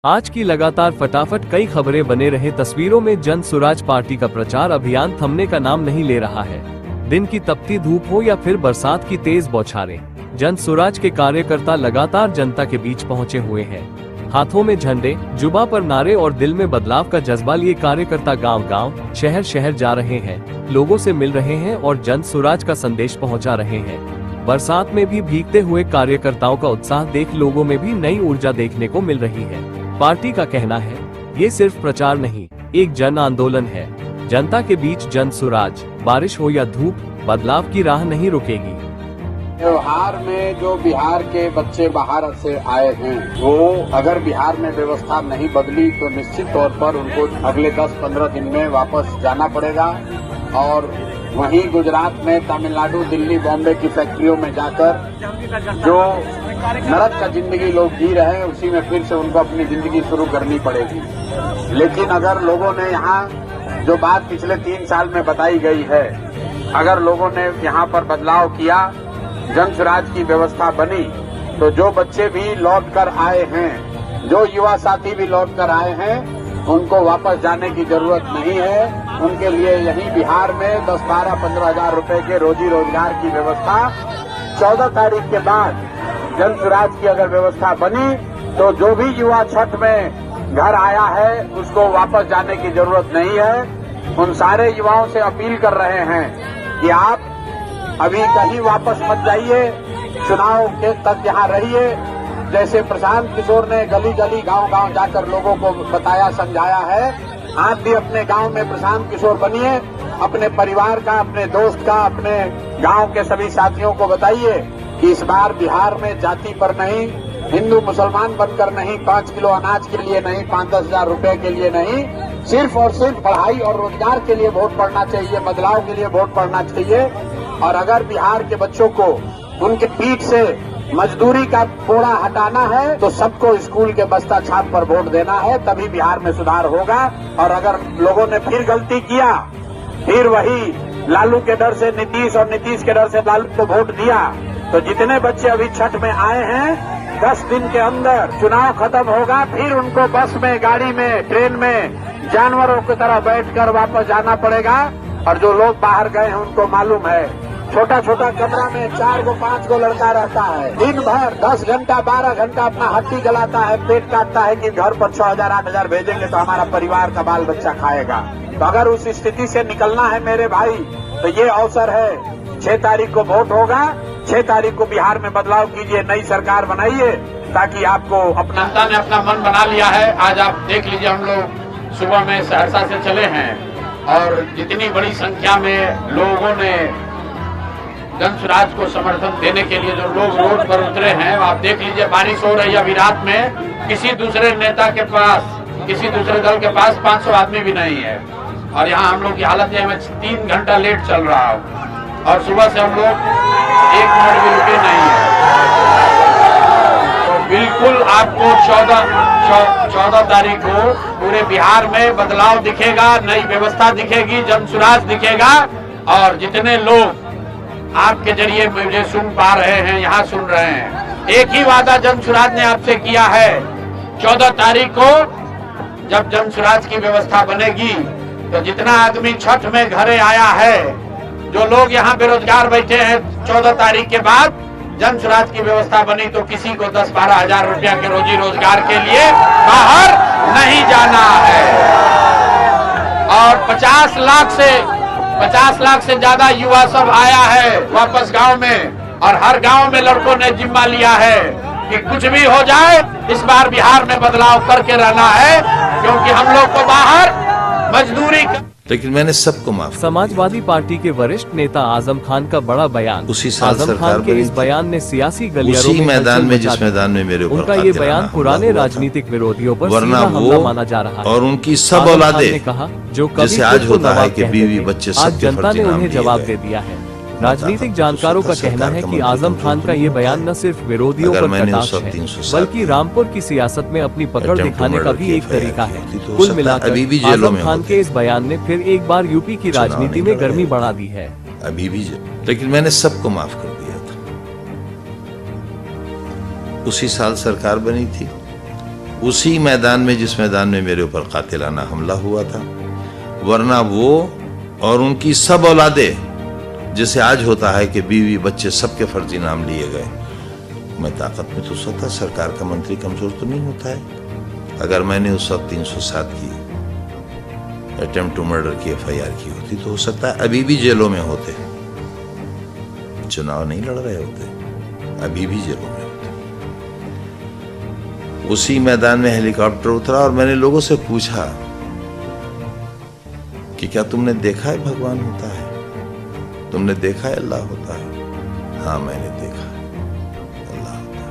आज की लगातार फटाफट कई खबरें बने रहे तस्वीरों में जन सुराज पार्टी का प्रचार अभियान थमने का नाम नहीं ले रहा है। दिन की तपती धूप हो या फिर बरसात की तेज बौछारें, जन सुराज के कार्यकर्ता लगातार जनता के बीच पहुंचे हुए हैं। हाथों में झंडे, जुबा पर नारे और दिल में बदलाव का जज्बा लिए कार्यकर्ता गांव-गांव, शहर-शहर जा रहे हैं, लोगों से मिल रहे हैं और जन सुराज का संदेश पहुंचा रहे हैं। बरसात में भी भीगते हुए कार्यकर्ताओं का उत्साह देख लोगों में भी नई ऊर्जा देखने को मिल रही है। पार्टी का कहना है, ये सिर्फ प्रचार नहीं, एक जन आंदोलन है। जनता के बीच जन सुराज, बारिश हो या धूप, बदलाव की राह नहीं रुकेगी। त्योहार में जो बिहार के बच्चे बाहर से आए हैं, वो अगर बिहार में व्यवस्था नहीं बदली तो निश्चित तौर पर उनको अगले 10-15 दिन में वापस जाना पड़ेगा और वहीं गुजरात में, तमिलनाडु, दिल्ली, बॉम्बे की फैक्ट्रियों में जाकर जो नरक का जिंदगी लोग जी रहे हैं, उसी में फिर से उनको अपनी जिंदगी शुरू करनी पड़ेगी। लेकिन अगर लोगों ने यहाँ जो बात पिछले 3 साल में बताई गई है, अगर लोगों ने यहाँ पर बदलाव किया, जन सुराज की व्यवस्था बनी, तो जो बच्चे भी लौट कर आए हैं, जो युवा साथी भी लौट कर आए हैं, उनको वापस जाने की जरूरत नहीं है। उनके लिए यहीं बिहार में 10, 12, 15 हजार रुपए के रोजी रोजगार की व्यवस्था 14 तारीख के बाद जन सुराज की अगर व्यवस्था बनी, तो जो भी युवा छठ में घर आया है उसको वापस जाने की जरूरत नहीं है। उन सारे युवाओं से अपील कर रहे हैं कि आप अभी कहीं वापस मत जाइए, चुनाव के तक यहाँ रहिए। जैसे प्रशांत किशोर ने गली गली, गांव-गांव जाकर लोगों को बताया, समझाया है, आप भी अपने गांव में प्रशांत किशोर बनिए। अपने परिवार का, अपने दोस्त का, अपने गांव के सभी साथियों को बताइए कि इस बार बिहार में जाति पर नहीं, हिंदू मुसलमान बनकर नहीं, 5 किलो अनाज के लिए नहीं, 5-10 हजार रुपए के लिए नहीं, सिर्फ और सिर्फ पढ़ाई और रोजगार के लिए वोट पड़ना चाहिए, बदलाव के लिए वोट पड़ना चाहिए। और अगर बिहार के बच्चों को उनके पीठ से मजदूरी का बोरा हटाना है, तो सबको स्कूल के बस्ता छाप पर वोट देना है, तभी बिहार में सुधार होगा। और अगर लोगों ने फिर गलती किया, फिर वही लालू के डर से नीतीश और नीतीश के डर से लालू को वोट दिया, तो जितने बच्चे अभी छठ में आए हैं, 10 दिन के अंदर चुनाव खत्म होगा, फिर उनको बस में, गाड़ी में, ट्रेन में जानवरों की तरह बैठकर वापस जाना पड़ेगा। और जो लोग बाहर गए हैं उनको मालूम है, छोटा छोटा कमरा में 4 गो 5 गो लड़का रहता है, दिन भर 10 घंटा 12 घंटा अपना हड्डी जलाता है, पेट काटता है कि घर पर 6,000 8,000 भेजेंगे तो हमारा परिवार का बाल बच्चा खाएगा। तो अगर उस स्थिति से निकलना है मेरे भाई, तो ये अवसर है। 6 तारीख को वोट होगा, 6 तारीख को बिहार में बदलाव कीजिए, नई सरकार बनाइए, ताकि आपको अपना जनता ने अपना मन बना लिया है। आज आप देख लीजिए, हम लोग सुबह में सहरसा से चले हैं और जितनी बड़ी संख्या में लोगों ने जन सुराज को समर्थन देने के लिए जो लोग रोड पर उतरे हैं, आप देख लीजिए, बारिश हो रही है। अभी रात में किसी दूसरे नेता के पास, किसी दूसरे दल के पास 500 आदमी भी नहीं है और यहाँ हम लोग की हालत है, मैं 3 घंटा लेट चल रहा हूँ और सुबह से हम लोग 1 मिनट भी रुके नहीं है। तो बिल्कुल आपको 14 तारीख को पूरे बिहार में बदलाव दिखेगा, नई व्यवस्था दिखेगी, जन सुराज दिखेगा। और जितने लोग आपके जरिए मुझे सुन पा रहे हैं, यहाँ सुन रहे हैं, एक ही वादा जन सुराज ने आपसे किया है। 14 तारीख को जब जन सुराज की व्यवस्था बनेगी, तो जितना आदमी छठ में घरे आया है, जो लोग यहाँ बेरोजगार बैठे हैं, 14 तारीख के बाद जन सुराज की व्यवस्था बनी तो किसी को 10-12 हजार रुपया के रोजी रोजगार के लिए बाहर नहीं जाना है। और 50 लाख से ज्यादा युवा सब आया है वापस गांव में, और हर गांव में लड़कों ने जिम्मा लिया है कि कुछ भी हो जाए, इस बार बिहार में बदलाव करके रहना है, क्योंकि हम लोग को बाहर मजदूरी। लेकिन मैंने सबको माफ। समाजवादी पार्टी के वरिष्ठ नेता आजम खान का बड़ा बयान। उसी साल आजम खान के इस बयान ने सियासी गलियारों में मैदान में, जिस मैदान में मेरे ऊपर उनका ये बयान पुराने राजनीतिक विरोधियों पर वरना हमला माना जा रहा है। और उनकी सब औलादे, कहा, जो जैसे आज होता है कि बीवी बच्चे, आज जनता ने उन्हें जवाब दे दिया है। राजनीतिक जानकारों का कहना है कि आजम खान का ये बयान न सिर्फ विरोधियों पर कटाक्ष है, बल्कि रामपुर की सियासत में अपनी पकड़ दिखाने का भी एक तरीका है। कुल मिलाकर आजम खान के इस बयान ने फिर एक बार यूपी की राजनीति में गर्मी बढ़ा दी है। अभी भी, लेकिन मैंने सबको माफ कर दिया था। उसी साल सरकार बनी थी, उसी मैदान में जिस मैदान में मेरे ऊपर कातिलाना हमला हुआ था। वरना वो और उनकी सब औलादें, जैसे आज होता है कि बीवी बच्चे सबके फर्जी नाम लिए गए, मैं ताकत में तो सकता, सरकार का मंत्री कमजोर तो नहीं होता है। अगर मैंने उस वक्त 307 की अटेम्प्ट टू मर्डर की FIR की होती तो हो सकता है अभी भी जेलों में होते, चुनाव नहीं लड़ रहे होते, अभी भी जेलों में होते। उसी मैदान में हेलीकॉप्टर उतरा और मैंने लोगों से पूछा कि क्या तुमने देखा है भगवान होता है, तुमने देखा है अल्लाह होता है? हाँ, मैंने देखा है अल्लाह होता है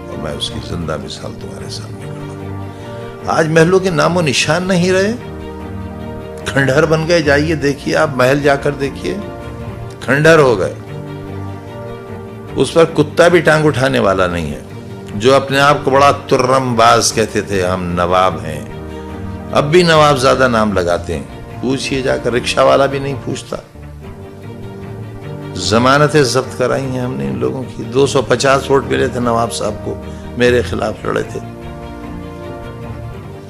और मैं उसकी जिंदा मिसाल तुम्हारे सामने खड़ा हूं। आज महलों के नामो निशान नहीं रहे, खंडहर बन गए। जाइए देखिए, आप महल जाकर देखिए, खंडहर हो गए। उस पर कुत्ता भी टांग उठाने वाला नहीं है। जो अपने आप को बड़ा तुर्रमबाज कहते थे, हम नवाब हैं, अब भी नवाब ज्यादा नाम लगाते हैं। पूछिए जाकर, रिक्शा वाला भी नहीं पूछता। जमानतें जब्त कराई हैं हमने इन लोगों की। 250 वोट मिले थे नवाब साहब को, मेरे खिलाफ लड़े थे।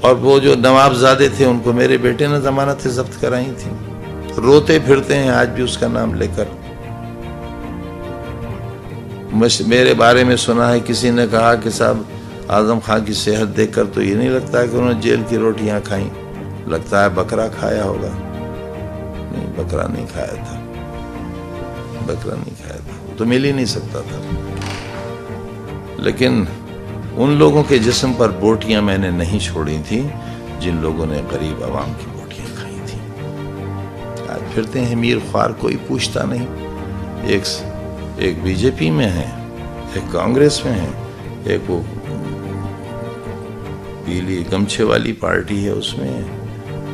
और वो जो नवाबजादे थे उनको मेरे बेटे ने जमानतें जब्त कराई थी। रोते फिरते हैं आज भी उसका नाम लेकर। मेरे बारे में सुना है किसी ने कहा कि साहब आजम खां की सेहत देखकर तो ये नहीं लगता है कि उन्होंने जेल की रोटियां खाई, लगता है बकरा खाया होगा। नहीं, बकरा नहीं खाया था, बकरा नहीं खाया था, वो तो मिल ही नहीं सकता था। लेकिन उन लोगों के जिस्म पर बोटियां मैंने नहीं छोड़ी थी जिन लोगों ने गरीब आवाम की बोटियां खाई थी। आज फिरते हैं मीर ख्वार, कोई पूछता नहीं। एक बीजेपी में है, एक कांग्रेस में है, एक वो पीली गमछे वाली पार्टी है उसमें है।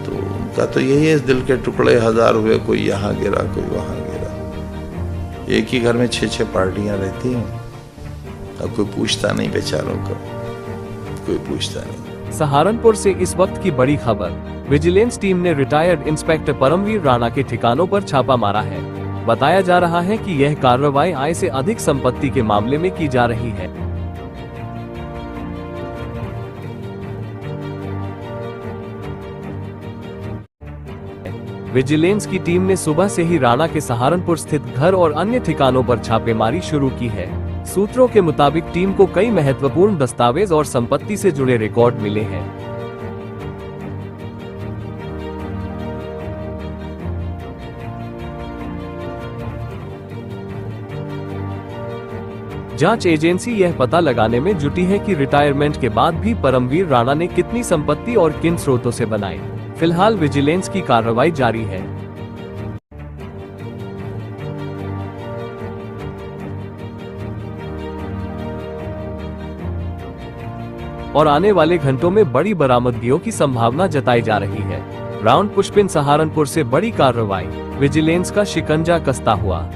तो उनका तो यही है, दिल के टुकड़े हजार हुए, कोई यहाँ गिरा कोई वहां गिरा। एक ही घर में 6-6 पार्टियां रहती हैं। अब कोई पूछता नहीं बेचारों को, कोई पूछता नहीं। सहारनपुर से इस वक्त की बड़ी खबर। विजिलेंस टीम ने रिटायर्ड इंस्पेक्टर परमवीर राणा के ठिकानों पर छापा मारा है। बताया जा रहा है कि यह कार्रवाई आय से अधिक संपत्ति के मामले में की जा रही है। विजिलेंस की टीम ने सुबह से ही राणा के सहारनपुर स्थित घर और अन्य ठिकानों पर छापेमारी शुरू की है। सूत्रों के मुताबिक टीम को कई महत्वपूर्ण दस्तावेज और संपत्ति से जुड़े रिकॉर्ड मिले हैं। जांच एजेंसी यह पता लगाने में जुटी है कि रिटायरमेंट के बाद भी परमवीर राणा ने कितनी संपत्ति और किन स्रोतों से बनाई। फिलहाल विजिलेंस की कार्रवाई जारी है। और आने वाले घंटों में बड़ी बरामदगियों की संभावना जताई जा रही है। राउंड पुष्पिन सहारनपुर से बड़ी कार्रवाई, विजिलेंस का शिकंजा कसता हुआ।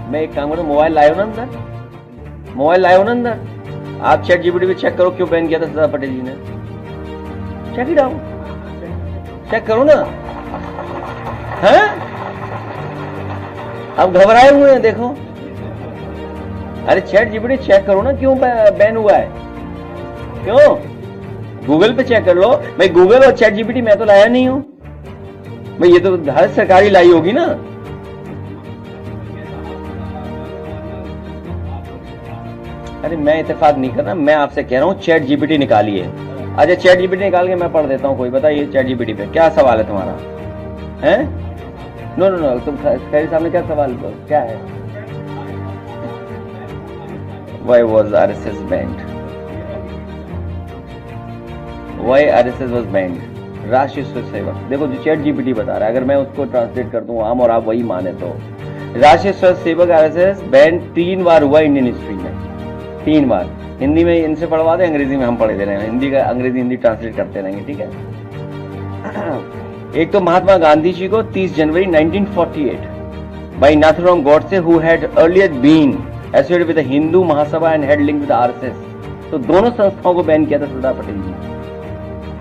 मैं एक काम करूँ, मोबाइल लाए हो ना अंदर, मोबाइल लाए हो ना अंदर। आप चैट जीपीटी पे चेक करो क्यों बैन किया था सरदार पटेल जी ने। चेक इट आउट, चेक करो ना। हैं? आप घबराए हुए हैं, देखो। अरे चैट जीपीटी चेक करो ना क्यों बैन हुआ है, क्यों? गूगल पे चेक कर लो भाई। गूगल और चैट जीपीटी मैं तो लाया नहीं हूं भाई, ये तो हर सरकारी लाई होगी ना। अरे मैं इत्तेफाक नहीं कर रहा, मैं आपसे कह रहा हूँ चैट जीपीटी निकालिए। अच्छा चैट जीपीटी निकाल के मैं पढ़ देता हूँ। कोई बताइए चैट जीपीटी पे क्या सवाल है तुम्हारा? हैं? नो नो नो, तुम खैर सामने क्या सवाल क्या है? Why was RSS banned? Why RSS was banned? राष्ट्रीय स्वयं सेवक, देखो जो चैट जीपीटी बता रहा है, अगर मैं उसको ट्रांसलेट कर दूं आम और आप वही माने तो राष्ट्रीय स्वयं सेवक RSS बैन 3 बार हुआ इंडियन हिस्ट्री में, 3 बार। हिंदी में इनसे पढ़वा दे, अंग्रेजी में हम पढ़े दे रहे हैं। हिंदी का अंग्रेजी हिंदी ट्रांसलेट करते रहेंगे, ठीक है। एक तो महात्मा गांधी जी को 30 जनवरी 1948 by Nathuram Godse, who had earlier been associated with the Hindu Mahasabha and had linked with the RSS. तो दोनों संस्थाओं को बैन किया था सरदार पटेल जी,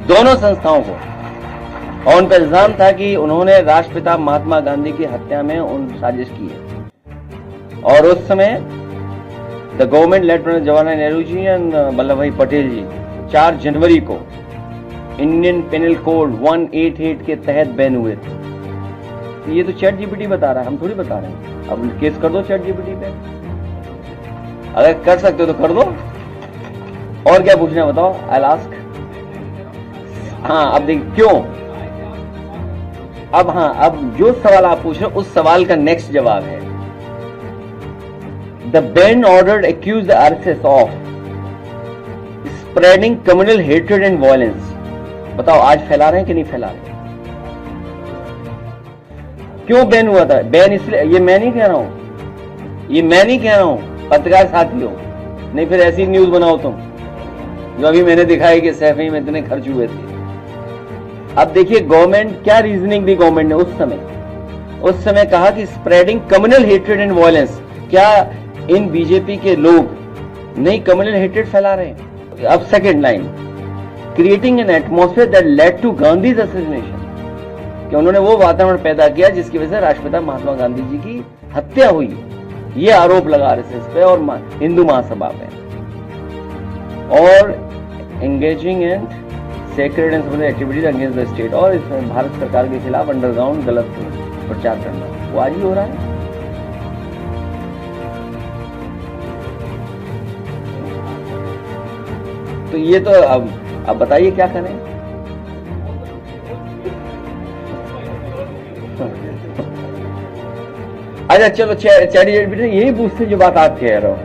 दोनों संस्थाओं को, और उन पर इल्जाम था कि उन्होंने राष्ट्रपिता महात्मा गांधी की हत्या में उन साजिश की है। और उस समय the government led by Jawaharlal Nehru ji and Vallabhbhai Patel जी 4 जनवरी को इंडियन पेनल कोड 188 के तहत बैन हुए थे। तो ये तो चैट जीपीटी बता रहा है, हम थोड़ी बता रहे हैं। अब केस कर दो चैट जीपीटी पे, अगर कर सकते हो तो कर दो। और क्या पूछना है बताओ, आई आस्क। हाँ अब देखिए क्यों, अब हाँ अब जो सवाल आप पूछ रहे हो उस सवाल का नेक्स्ट जवाब है, the ban ordered accuse the RSS of spreading communal hatred and violence. बताओ आज फैला रहे हैं कि नहीं फैला रहे? क्यों बैन हुआ था? बैन इसलिए, ये मैं नहीं कह रहा हूं, ये मैं नहीं कह रहा हूं, पत्रकार साथियों, नहीं फिर ऐसी न्यूज बनाओ तुम जो अभी मैंने दिखाई कि सैफई में इतने खर्च हुए थे। अब देखिए गवर्नमेंट क्या रीजनिंग दी गवर्नमेंट ने उस समय कहा कि spreading communal hatred and violence, क्या इन बीजेपी के लोग नहीं कम्युनल हेट्रेड फैला रहे हैं? अब second line, creating an atmosphere that led to Gandhi's assassination, कि उन्होंने वो वातावरण पैदा किया जिसकी वजह से राष्ट्रपिता महात्मा गांधी जी की हत्या हुई। ये आरोप लगा आरएसएस पे और हिंदू महासभा पे, और engaging and sacred and civil activities against the state, और इसमें भारत सरकार के खिलाफ अंडरग्राउंड गलत प्रचार करना, वो आज ही हो रहा है। तो ये तो अब बताइए क्या करें? अच्छा चलो चैट जीपीटी यही पूछते जो बात आप कह रहे हो,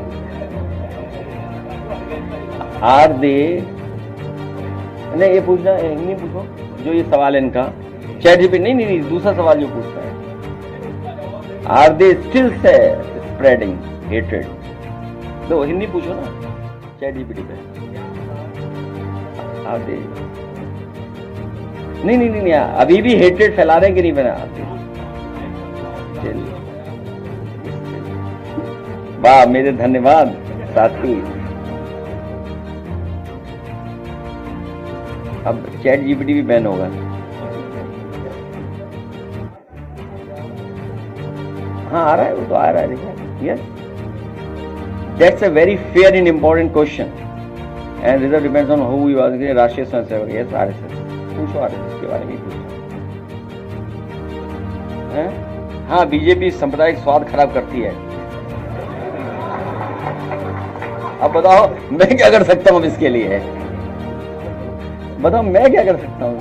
आर दे, नहीं ये पूछना नहीं पूछो जो ये सवाल है इनका, चैट जीपीटी नहीं दूसरा सवाल जो पूछता है, are they still spreading hatred, तो हिंदी पूछो ना चैट जीपीटी पे, आर दे नहीं अभी भी हेट्रेड फैला रहे हैं कि नहीं फैला? वाह मेरे धन्यवाद साथी। अब चैट जीपीटी भी बैन होगा। हाँ आ रहा है, वो तो आ रहा है, देखिए। Yes, that's a very fair and important question and result depends on who you are. Rashtriya Swayamsevak, yes RSS, पूछो आरएसएस के बारे में पूछो। हाँ बीजेपी सांप्रदायिक स्वाद खराब करती है। अब बताओ मैं क्या कर सकता हूँ इसके लिए, बताओ मैं क्या कर सकता हूँ?